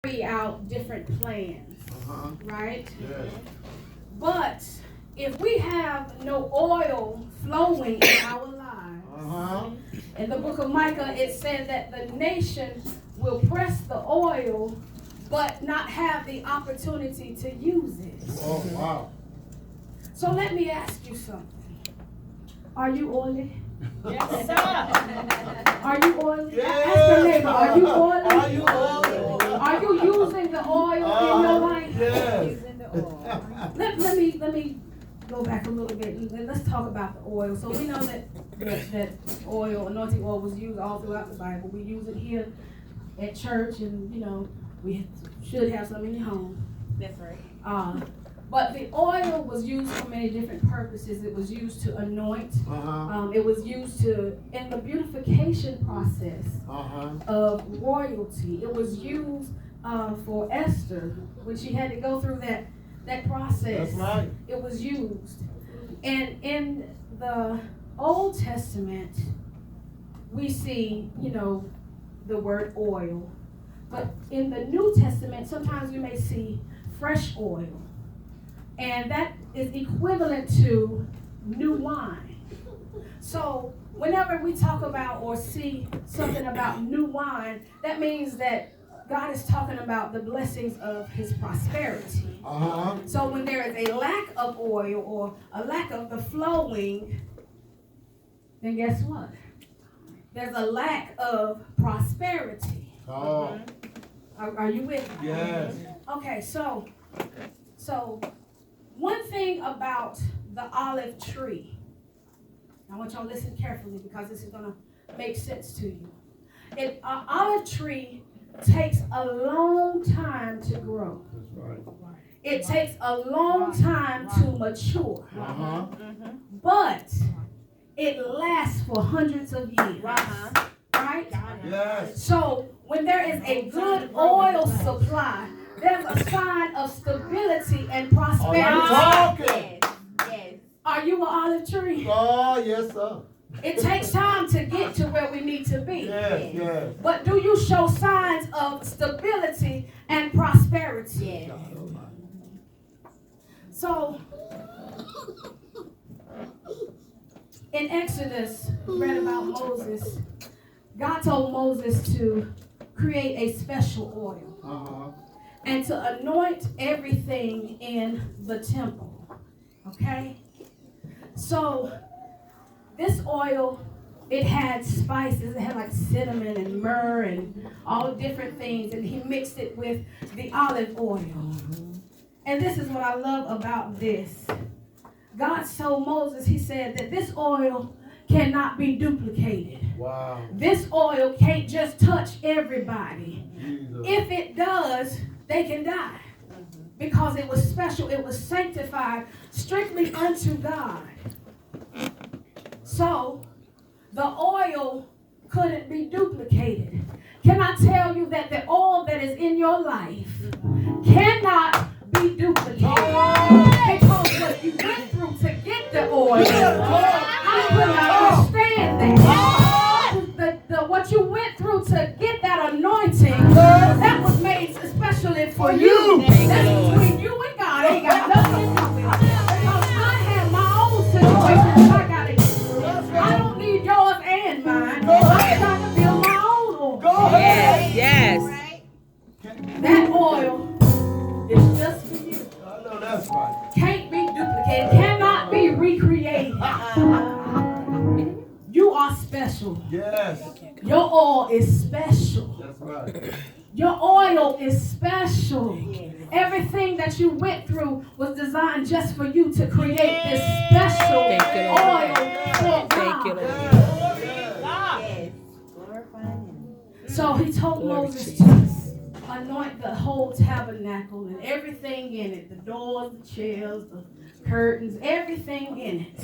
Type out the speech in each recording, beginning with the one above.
carry out different plans, right? Yes. But if we have no oil flowing in our lives, in the book of Micah, it said that the nation will press the oil but not have the opportunity to use it. Oh, wow. So let me ask you something. Are you oily? Yes, sir. Are you oily? Yes. Ask your neighbor, are you oily? Are you oily? Are you using the oil in your life? Yes. Using the oil. Let me go back a little bit and let's talk about the oil. So we know that oil, anointing oil, was used all throughout the Bible. We use it here at church, and we should have some in your home. That's right. But the oil was used for many different purposes. It was used to anoint. It was used in the beautification process of royalty. It was used for Esther when she had to go through that process. That's right. It was used. And in the Old Testament, we see, the word oil. But in the New Testament, sometimes you may see fresh oil. And that is equivalent to new wine. So whenever we talk about or see something about new wine, that means that God is talking about the blessings of his prosperity. So when there is a lack of oil or a lack of the flowing, then guess what? There's a lack of prosperity. Oh. Are you with me? Yes. Okay, so one thing about the olive tree, I want y'all to listen carefully because this is going to make sense to you. An olive tree takes a long time to grow. That's right. It takes a long time to mature. But it lasts for hundreds of years. Right? Yes. So when there is a good oil supply, there's a sign of stability and prosperity. Are you talking? Yes. Are you an olive tree? Oh, yes, sir. It takes time to get to where we need to be. Yes, yes. But do you show signs of stability and prosperity? Yes. So, in Exodus, we read about Moses. God told Moses to create a special oil and to anoint everything in the temple. Okay? So, this oil, it had spices. It had like cinnamon and myrrh and all different things. And he mixed it with the olive oil. And this is what I love about this. God told Moses, he said that this oil cannot be duplicated. Wow. This oil can't just touch everybody. Jesus. If it does, they can die. Because it was special, it was sanctified strictly unto God. So, the oil couldn't be duplicated. Can I tell you that the oil that is in your life cannot be duplicated? Because what you went through to get the oil, I couldn't understand that. What you went through to get that anointing, that was made especially for you. That's between you and God. Ain't got nothing to do with it. Because I have my own situation I got to get through. I don't need yours and mine. I'm trying to build my own oil. Go ahead. Yes. That oil is just for you. I know that's right. Can't be duplicated. Cannot be recreated. You are special. Yes. Your oil is special. That's right. Your oil is special. Everything that you went through was designed just for you to create this special oil for Thank you, God. Lord. Yes. Glorify him. So he told Glory Moses to to anoint the whole tabernacle and everything in it, the doors, the chairs, the curtains, everything in it.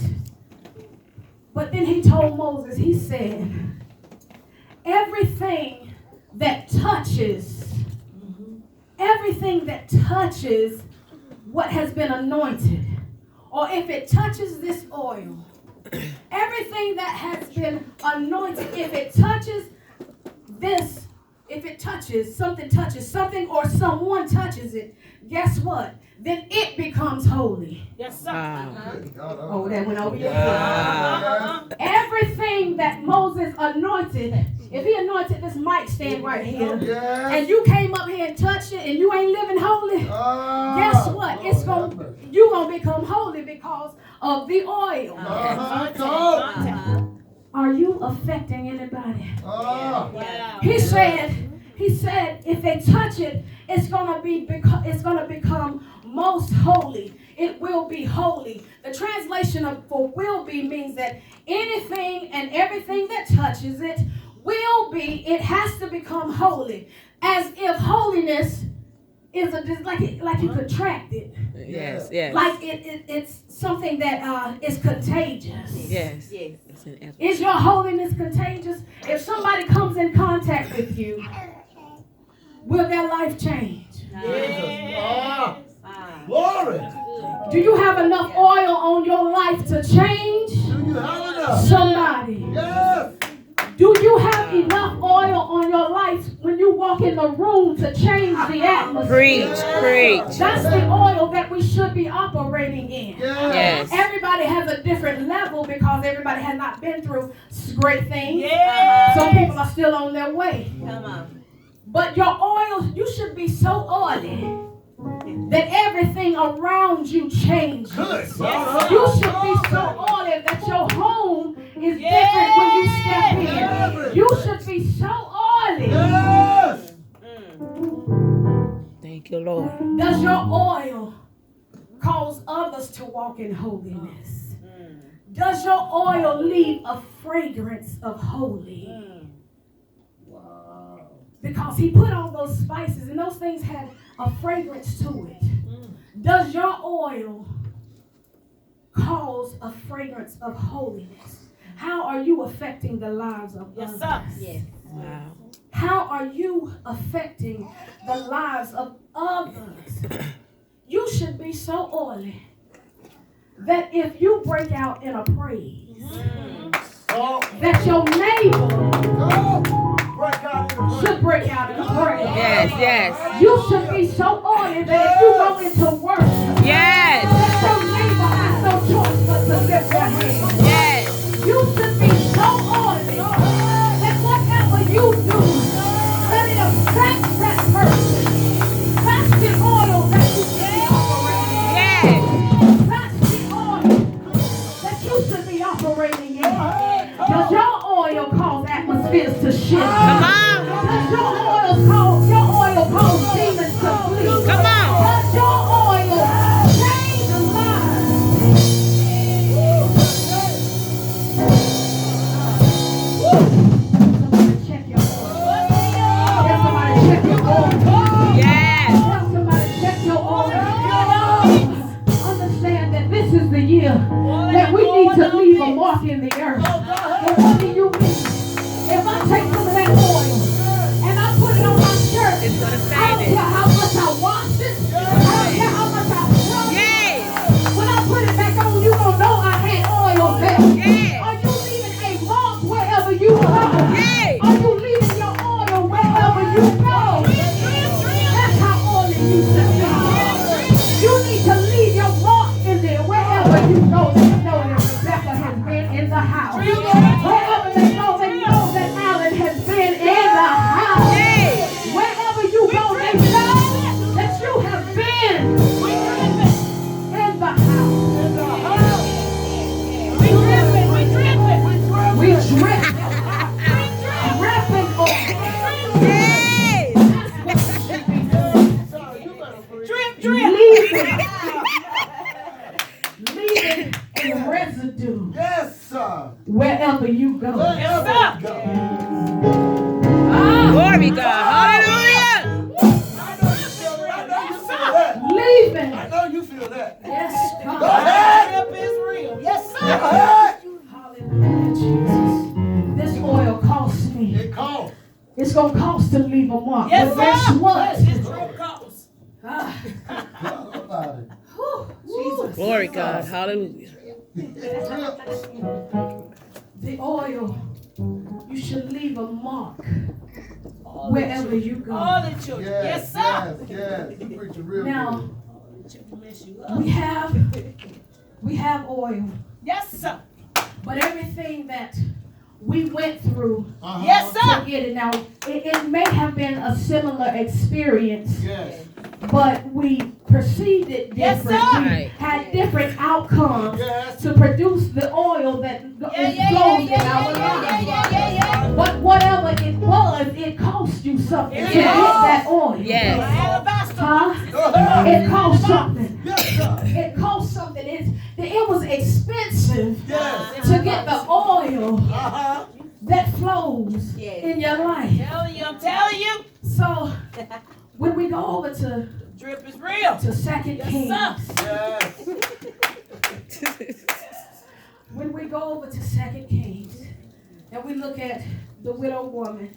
But then he told Moses, he said, everything that touches what has been anointed, or if it touches this oil, everything that has been anointed, if it touches something or someone touches it, guess what? Then it becomes holy. Yes, sir. Oh, that went over your head. Yeah. Everything that Moses anointed, if he anointed this mic stand right here, Yes. and you came up here and touched it, and you ain't living holy, guess what? It's you're gonna become holy because of the oil. Are you affecting anybody? Wow. He said, if they touch it, it's gonna become most holy. It will be holy. The translation of for will be means that anything and everything that touches it will be. It has to become holy, as if holiness is like you contract it. Yes. Like it's something that is contagious. Yes. Is your holiness contagious? If somebody comes in contact with you, will their life change? Jesus. Glory. Do you have enough oil on your life to change Do you have enough? somebody? Yes. Do you have enough oil on your life when you walk in the room to change the atmosphere? Preach. That's the oil that we should be operating in. Yes. Everybody has a different level because everybody has not been through great things. Yes. Some people are still on their way. Come on. But your oil, you should be so oily that everything around you changes. Good. You should be so oily that your home is different when you step in. You should be so oily. Yes. Thank you, Lord. Does your oil cause others to walk in holiness? Does your oil leave a fragrance of holy? Wow. Because he put all those spices and those things had a fragrance to it. Does your oil cause a fragrance of holiness? How are you affecting the lives of Yes, others? sir. Yes. Wow. How are you affecting the lives of others? You should be so oily that if you break out in a praise, that your neighbor should break out in a praise. Yes. You should be so oily that if you go into worship, Yes. that your neighbor has no choice but to lift their hands. Yes. You should be so oily that whatever you do, let it affect that person. That's the oil that you should be operating in. Yes. That's the oil that you should be operating in. Does your oil cause atmospheres to shift? Come on. Does your oil cause demons to flee? Come on. Does your oil change lives? Somebody check your oil. Tell somebody check your oil. Yes. Tell somebody check your oil. Understand that this is the year that we need to leave a mark in the earth. And what do you mean? If I take some of that oil and I put it on my shirt, It's gonna I save don't it. care how much I wash it. I don't care how much I scrub it. Yes. When I put it back on, you gonna know I had oil there. Yes. Are you leaving a mark wherever you go? Yes. Are you leaving your oil wherever you go? That's how oily you should be. You need to leave your mark in there wherever you go. They know that Rebecca has been in the house. Wherever they know that Alan has been in the house. Wherever you go, they know that you have been in the house. We drip. Dripping over. Yes. That's what you should be doing. Drip. Leaving a residue Yes, sir. wherever you go. Wherever sir. you go. Glory God. Hallelujah. Leaving. I know you feel that. Yes, Go God. ahead. Drip is real. Yes, Go sir. ahead. Hallelujah, Jesus. This oil costs me. It calls. It's going to cost to leave a mark. Yes, But guess sir. what? His drip costs. Ah, Tell about it. whew, Jesus. Glory God. Hallelujah. The oil, you should leave a mark wherever you go. All the children. Yes, sir. Yes. You preaching real Now, good. Mess you up. we have oil, Yes, sir. but everything that we went through Yes, to sir. get it. Now, it may have been a similar experience, Yes. but we perceived it Yes, different. sir. We Right. had different outcomes Yes. to produce the oil that flows in our lives. But whatever it was, it cost you something to It get cost. that oil. Yes. Alabaster. Huh? It cost something. Yes, sir. It cost something. It was expensive Yes. to get the oil Uh-huh. that flows in your life. I'm telling you. So when we go over to Drip is real. Second Yes, Kings, sir. Yes. when we go over to Second Kings, and we look at the widow woman,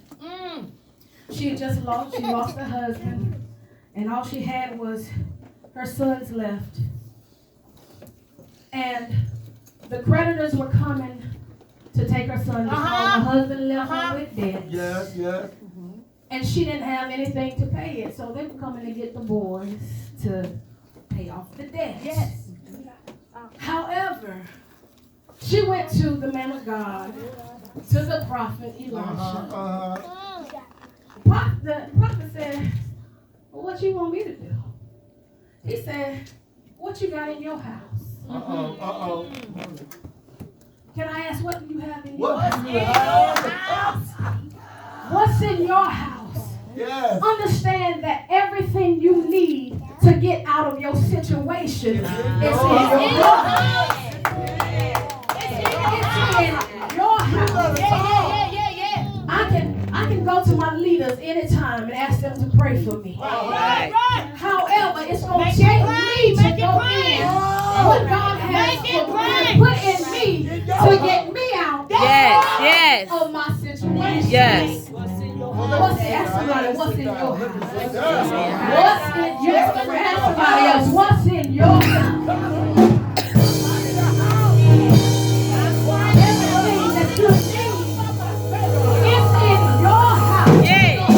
she lost her husband, and all she had was her sons left, and the creditors were coming to take her son because her husband left her with debt. Yes, yes. And she didn't have anything to pay it, so they were coming to get the boys to pay off the debt. Yes. However, she went to the man of God, to the prophet Elisha. The prophet said, well, what you want me to do? He said, what you got in your house? Uh-oh. Can I ask, what do you have in your What house? do you have? What's in your house? Yes. Understand that everything you need to get out of your situation is in your house. It's in your house. I can go to my leaders anytime and ask them to pray for me. Right. However, it's going to take me to go in what God has put in me to get me out Yes. of my situation. Yes. Ask somebody, what's in your house? What's in your house? Ask somebody else, what's in your house? Everything that you need is in your house. Yeah. I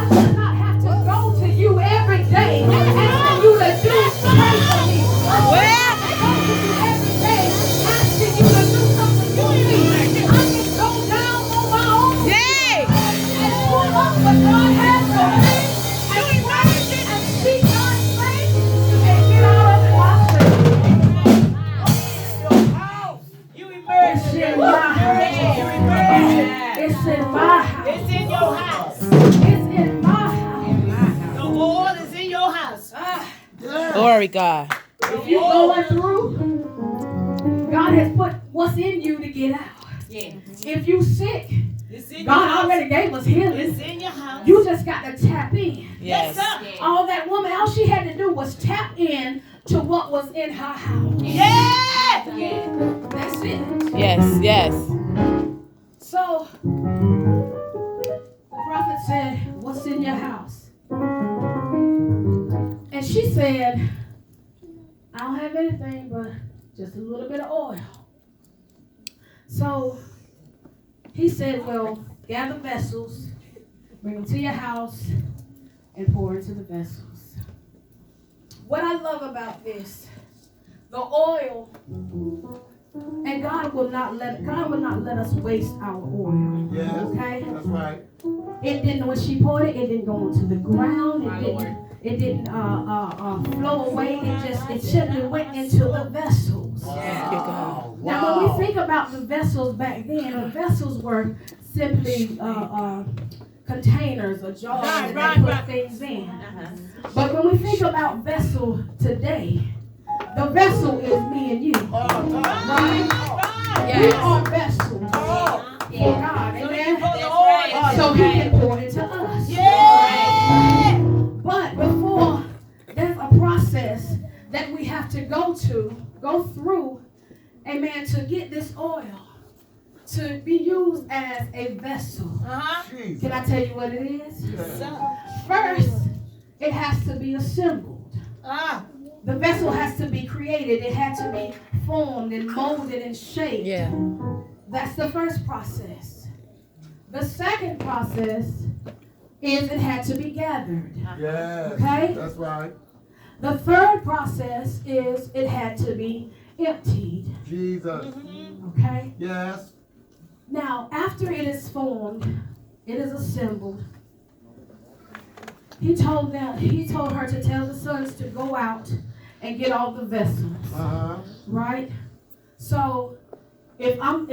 do not have to go to you every day asking you to do pray for me. I go to you every day asking you to do something for me. I can go down on my own and pull up what God has for me and pray and seek God's face and get out of my sin. You emerge. It's in my house. You emerge. It's in my house. It's in your house. It's in my house. The oil is in your house. Glory God. If you're going through, God has put what's in you to get out. Yeah. If you sick, It's in your God house. already gave us healing. It's in your house. You just got to tap in. Yes, Yes. sir. All that woman, all she had to do was tap in to what was in her house. Yeah. That's it. Yes. So, the prophet said, what's in your house? And she said, I don't have anything but just a little bit of oil. So, he said, well, gather vessels, bring them to your house, and pour into the vessels. What I love about this, the oil, and God will not let us waste our oil. Yes. Okay? That's right. It didn't, when she poured it didn't go into the ground. It didn't flow away. It simply went into the vessels. Wow. Now, when we think about the vessels back then, the vessels were simply containers or jars that they put things in. But when we think about vessel today, the vessel is me and you. Right? We are vessels for God. Amen? So he can pour into us. But before, there's a process that we have to go through, amen, to get this oil to be used as a vessel. Jesus. Can I tell you what it is? Yes. First, it has to be assembled. The vessel has to be created. It had to be formed and molded and shaped. Yeah. That's the first process. The second process is it had to be gathered. Yes. Okay? That's right. The third process is it had to be emptied. Jesus. Okay? Yes. Now, after it is formed, it is assembled. He told her to tell the sons to go out and get all the vessels. Uh-huh. Right? So, if I'm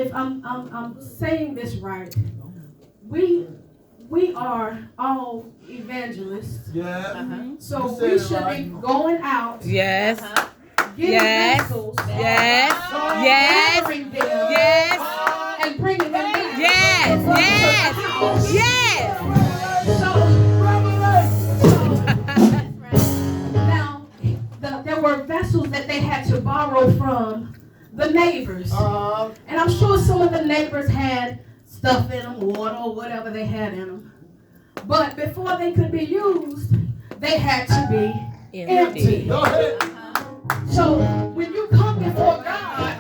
saying this right, we are all evangelists. Yeah. So You said we it should right. be going out, Yes. getting Yes. vessels, Yes. Yes. gathering them, Yes. and bringing them back. Yes. Yes. Yes. Now, there were vessels that they had to borrow from the neighbors. Uh-huh. And I'm sure some of the neighbors had stuff in them, water or whatever they had in them. But before they could be used, they had to be empty. Go ahead. So when you come before God,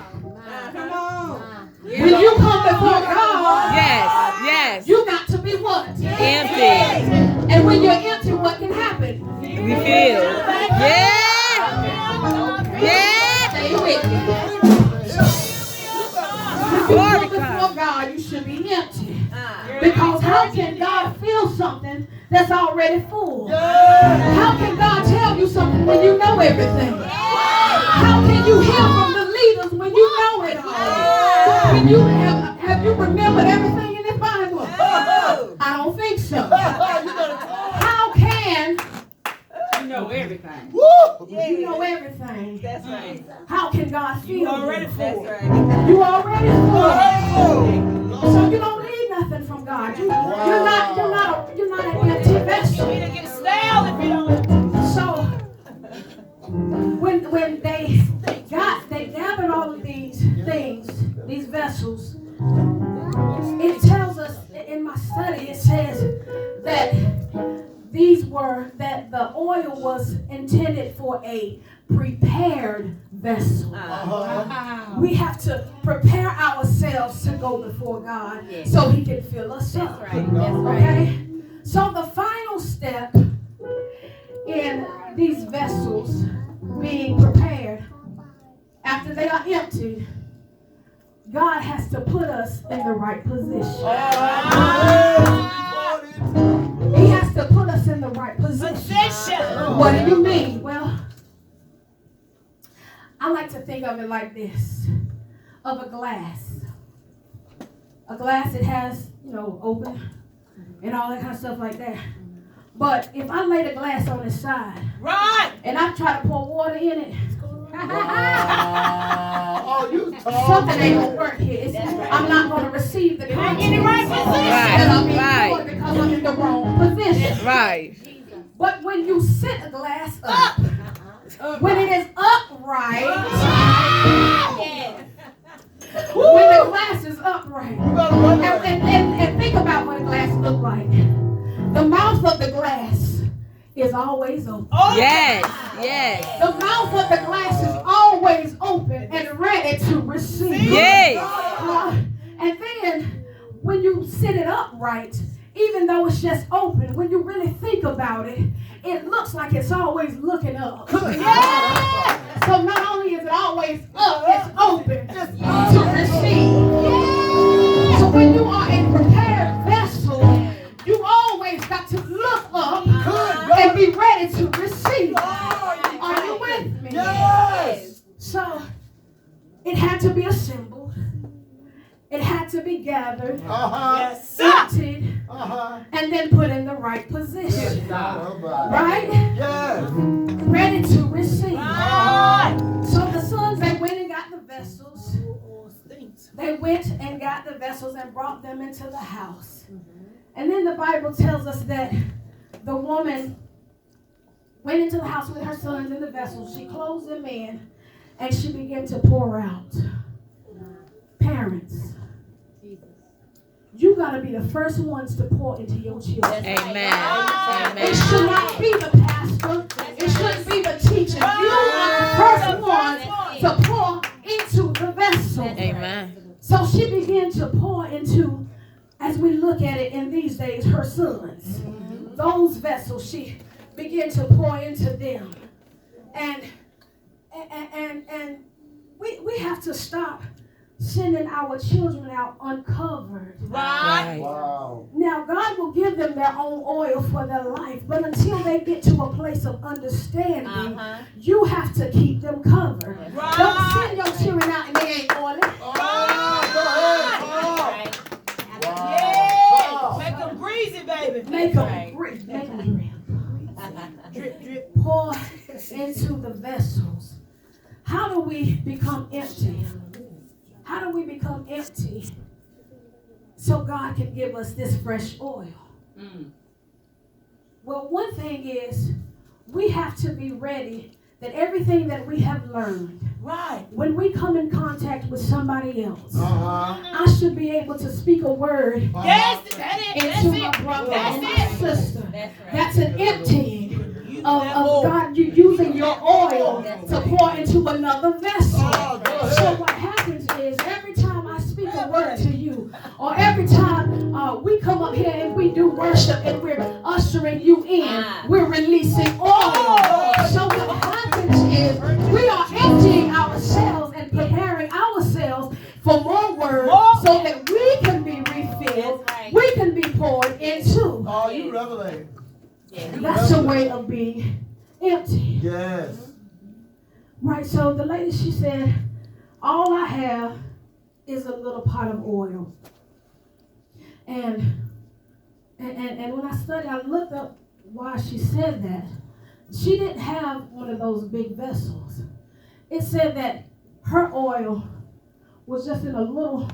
when you come before God, Yes. Yes. you got to be what? Empty. And when you're empty, what can happen? We feel. Yeah. Yeah. Stay with me. When you Glory come God. before God, you should be empty. Because how can God feel something that's already full? How can God tell you something when you know everything? How can you hear from the leaders when you know it all? When you have you remembered everything in the Bible? I don't think so. How can You know everything. you know everything? That's right. How can God feel You already full. You already full. So you don't need nothing from God. You're not an empty vessel. You get stale if you don't. So when they gathered all of these things, these vessels, it tells us in my study, it says that the oil was intended for a prepared vessel. We have to prepare ourselves to go before God so He can fill us up. Okay? So the final step in these vessels being prepared, after they are emptied, God has to put us in the right position. He has to put us in the right position. What do you mean? Well, I like to think of it like this. Of a glass. A glass, it has, open and all that kind of stuff like that. But if I lay the glass on its side, Right. and I try to pour water in it, Oh, you something ain't gonna work here. I'm not gonna receive the Get in the right position. that I'm in Right. because I'm in the wrong position. Right. But when you sit a glass up, when it is upright, when the glass is upright, and think about what a glass looks like. The mouth of the glass is always open. Yes. Yes. The mouth of the glass is always open and ready to receive. Yay. And then when you sit it upright, even though it's just open, when you really think about it, it looks like it's always looking up. Yeah. So not only is it always up, it's open to receive. Yeah. So when you are a prepared vessel, you always got to look up and be ready to receive. Are you with me? Yes. So it had to be assembled. It had to be gathered, Yes. emptied, and then put in the right position. Right? Yes. Ready to receive. Right. So the sons, they went and got the vessels. They went and got the vessels and brought them into the house. And then the Bible tells us that the woman went into the house with her sons and the vessels. She closed them in and she began to pour out. Parents, you got to be the first ones to pour into your children. Amen. It should not be the pastor. It shouldn't be the teacher. You are the first one to pour into the vessel. Amen. So she began to pour into, as we look at it, vessels, she began to pour into them. And we have to stop sending our children out uncovered. Right. Wow. Now, God will give them their own oil for their life, but until they get to a place of understanding, you have to keep them covered. Right. Don't send your children out and they ain't oily. Yeah. Make them greasy, baby. Make them drip. Make them drip. Drip, drip. Pour into the vessels. How do we become empty? How do we become empty so God can give us this fresh oil? Well, one thing is we have to be ready that everything that we have learned, Right. when we come in contact with somebody else, Uh-huh. I should be able to speak a word Yes, that's into my it. brother That's or my it. sister. That's right. That's an emptying of that God, you using your oil to pour into another vessel. Oh, go ahead. So what happens is every time I speak a word to you, or every time we come up here and we do worship and we're ushering you in, we're releasing oil. So what happens is we are emptying ourselves and preparing ourselves for more word so that we can be refilled, we can be poured into. Oh, you revelate. That's a way of being empty. Yes. Right, so the lady, she said, all I have is a little pot of oil. And when I studied, I looked up why she said that. She didn't have one of those big vessels. It said that her oil was just in a little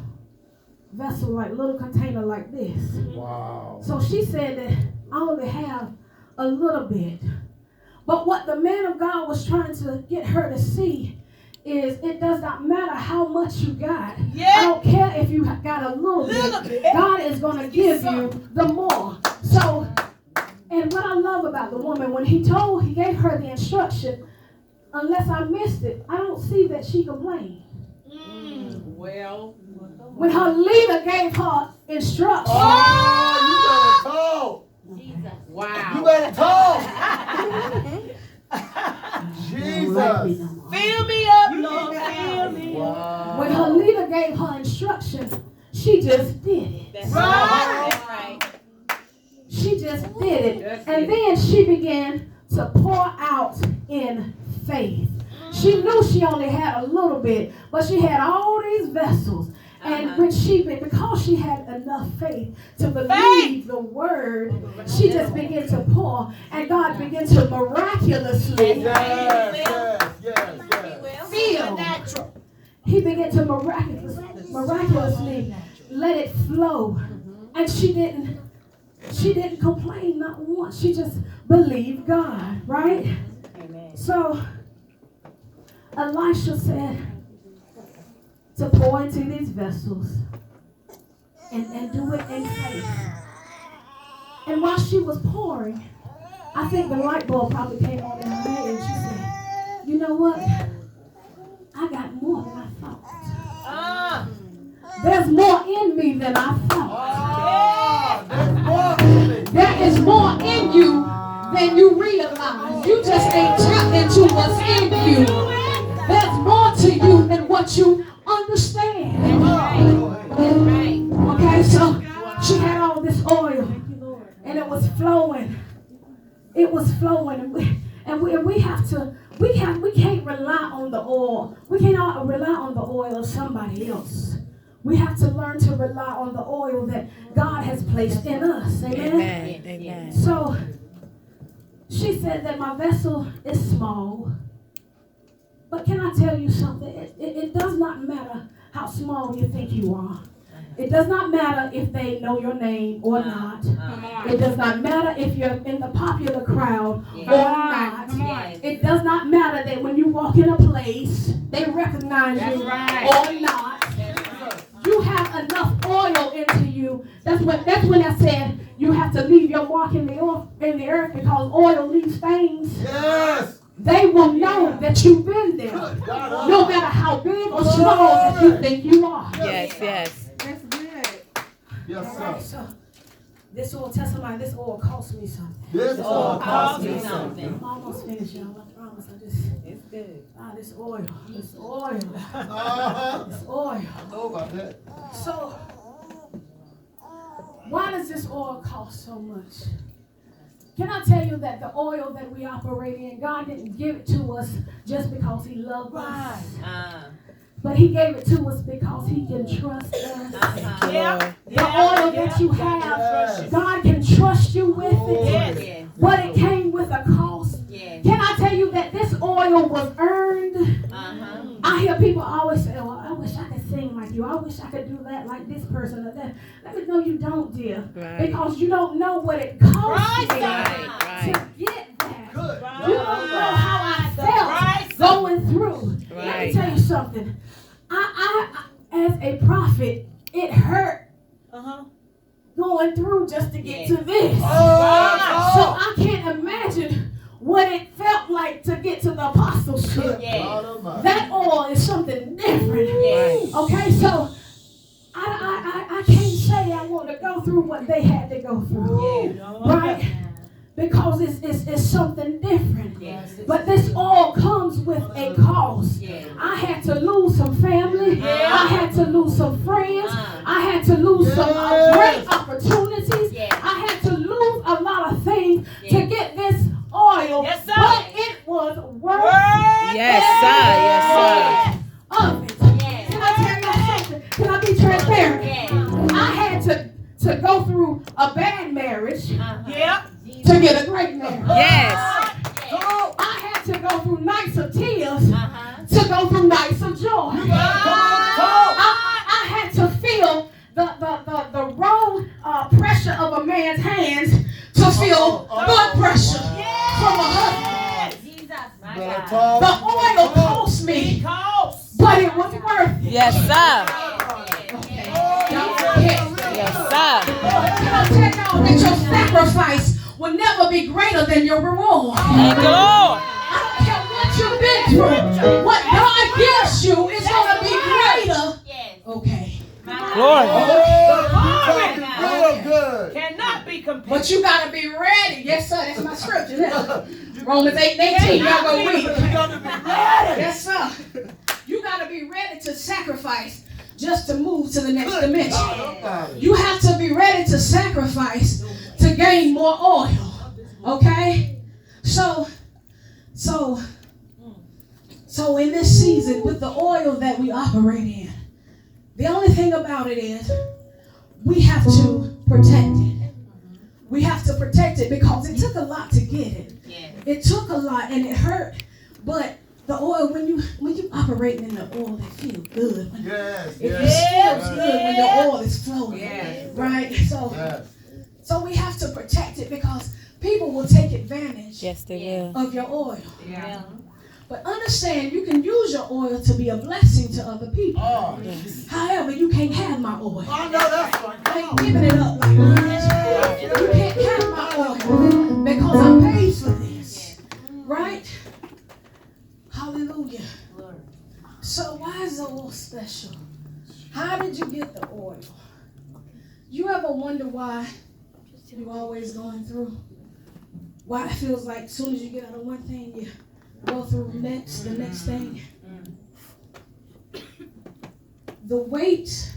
vessel, like little container like this. Wow. So she said that I only have a little bit. But what the man of God was trying to get her to see is it does not matter how much you got. I don't care if you got a little bit. God is going to give you the more. So, and what I love about the woman, when he gave her the instruction, unless I missed it, I don't see that she complained. Well, When her leader gave her instruction, Oh, you better talk. You wow. better talk. Jesus. Fill me up, Lord. Fill me up. Wow. when her leader gave her instruction, she just did it. That's Right. That's right. She just did it. And then she began to pour out in faith. She knew she only had a little bit, but she had all these vessels. And because she had enough faith to believe the word, she just began to pour. And God began to miraculously Yes. fill. He began to miraculously let it flow. And she didn't complain not once. She just believed God, right? Amen. So Elisha said to pour into these vessels and do it in faith. And while she was pouring, I think the light bulb probably came on in her head and she said, you know what? I got more than I thought. There's more in me than I thought. There is more in you than you realize. You just ain't tapped into what's in you. There's more to you than what you understand. Okay, so she had all this oil and it was flowing. It was flowing. And we can't rely on the oil. We cannot rely on the oil of somebody else. We have to learn to rely on the oil that God has placed in us. Amen? Amen. So she said that my vessel is small. But can I tell you something? It does not matter how small you think you are. It does not matter if they know your name or not. It does not matter if you're in the popular crowd or not. It does not matter that when you walk in a place, they recognize you or not. You have enough oil into you. That's when I said you have to leave your mark in the earth because oil leaves stains. Yes. They will know that you've been there. No matter how big or small that you think you are. Yes. Yes, sir. So This oil, tell somebody, this oil cost me something. This all cost me something. I'm almost finished, y'all. I promise. It's good. This oil, this oil. I know about that. So, why does this oil cost so much? Can I tell you that the oil that we operate in, God didn't give it to us just because He loved us. But He gave it to us because He can trust us. Yeah. The oil that you have, God can trust you with it. Yes. But it came with a cost. Yes. Can I tell you that this oil was earned? I hear people always say, oh, I wish I could sing like you. I wish I could do that like this person or that. Let me know you don't, dear. Right. Because you don't know what it cost me Right. to get that. Good. You don't know how I felt going through. Let me Right. tell you something. I as a prophet, it hurt going through just to get to this. So I can't imagine what it felt like to get to the apostleship. That oil is something different. Yes. Okay, so I can't say I want to go through what they had to go through. Right? Because it's something different. But this all comes with a cost. I had to lose some family. I had to lose some friends. I had to lose some great opportunities. I had to lose a lot of things to get this oil. Yes, sir. But it was worth Yes, sir. Yes, sir. of it. Can I tell you something? Can I be transparent? I had to go through a bad marriage Yep. to get a great marriage. Yes. I had to go through nights of tears to go through nights of joy. I had to feel the wrong pressure of a man's hands to feel blood pressure from a husband. The oil cost me, but it was worth it. Yes, sir. Yes, sir. Can I tell y'all that your sacrifice will never be greater than your reward? Thank you, Lord. I don't care what you've been through. What God gives you is going to be greater. Okay. Glory. Real good. Cannot be compared. But you got to be ready. Yes, sir. That's my scripture. Romans 8:18. Y'all go read it. You gotta be ready. Yes, sir. You got to be ready to sacrifice just to move to the next dimension. You have to be ready to sacrifice to gain more oil. Okay? So in this season, with the oil that we operate in, the only thing about it is we have to protect it. We have to protect it because it took a lot to get it. It took a lot and it hurt. But the oil, when you operate in the oil, it feels good. Yes, It yes. feels good when the oil is flowing. Yes. Right? Yes. So we have to protect it because people will take advantage Yes, they will. of your oil. Yeah. But understand, you can use your oil to be a blessing to other people. Oh, However, you can't have my oil. I know that's right. I ain't giving it up like that. You can't have my oil because I paid for this. Right? Hallelujah. So why is the oil special? How did you get the oil? You ever wonder why you're always going through? Why it feels like as soon as you get out of one thing, you go through the next thing. The weight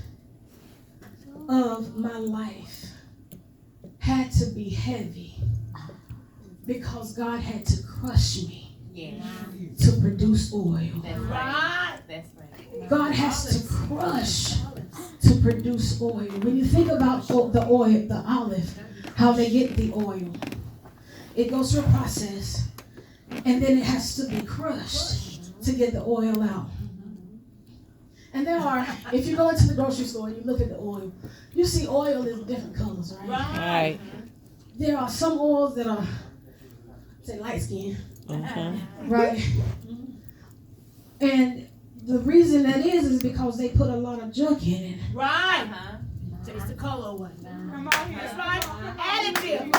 of my life had to be heavy because God had to crush me to produce oil. That's right. That's right. God has to crush to produce oil. When you think about the oil, the olive, how they get the oil, it goes through a process and then it has to be crushed to get the oil out. And there are, if you go into the grocery store and you look at the oil, you see oil in different colors, right? Right. There are some oils that are, say, light skin, Mm-hmm. right? And the reason that is because they put a lot of junk in it. Right. Taste the color away. Come on here. That's right. Additives.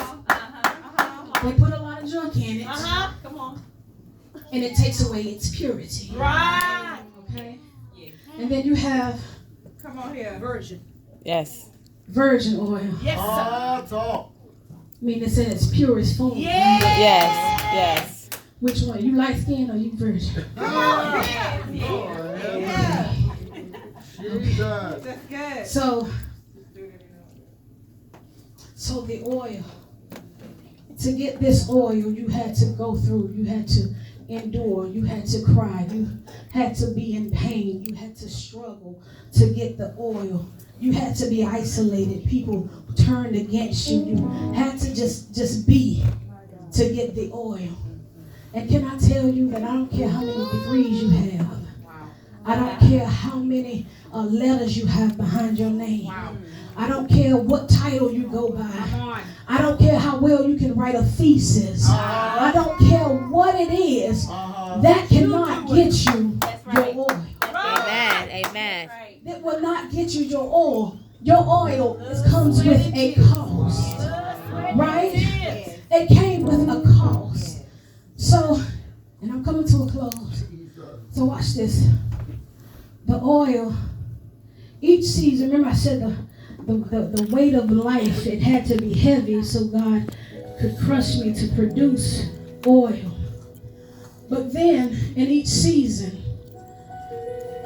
They put a lot of junk in it. Come on. And it takes away its purity. Right. Okay? And then you have Come on here. Version. Yes. virgin oil. Yes, sir. Talk. I mean, it's in its purest form. Yeah. Yes. Yes. Which one? You light skin or you virgin? Jesus. That's good. So the oil. To get this oil, you had to go through. You had to endure. You had to cry. You had to be in pain. You had to struggle to get the oil. You had to be isolated. People turned against you. You had to just be to get the oil. And can I tell you that I don't care how many degrees you have. I don't care how many letters you have behind your name. I don't care what title you go by. I don't care how well you can write a thesis. I don't care what it is. That cannot get you your oil. Amen. Amen. That will not get you your oil. Your oil comes with a cost. Right? It came with a cost. So, and I'm coming to a close. So watch this. The oil, each season, remember I said the weight of life, it had to be heavy so God could crush me to produce oil. But then in each season,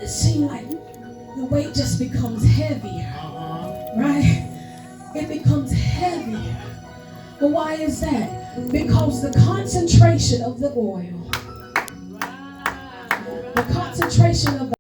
it seemed like the weight just becomes heavier. Right? It becomes heavier. But why is that? Because the concentration of the oil, the concentration of the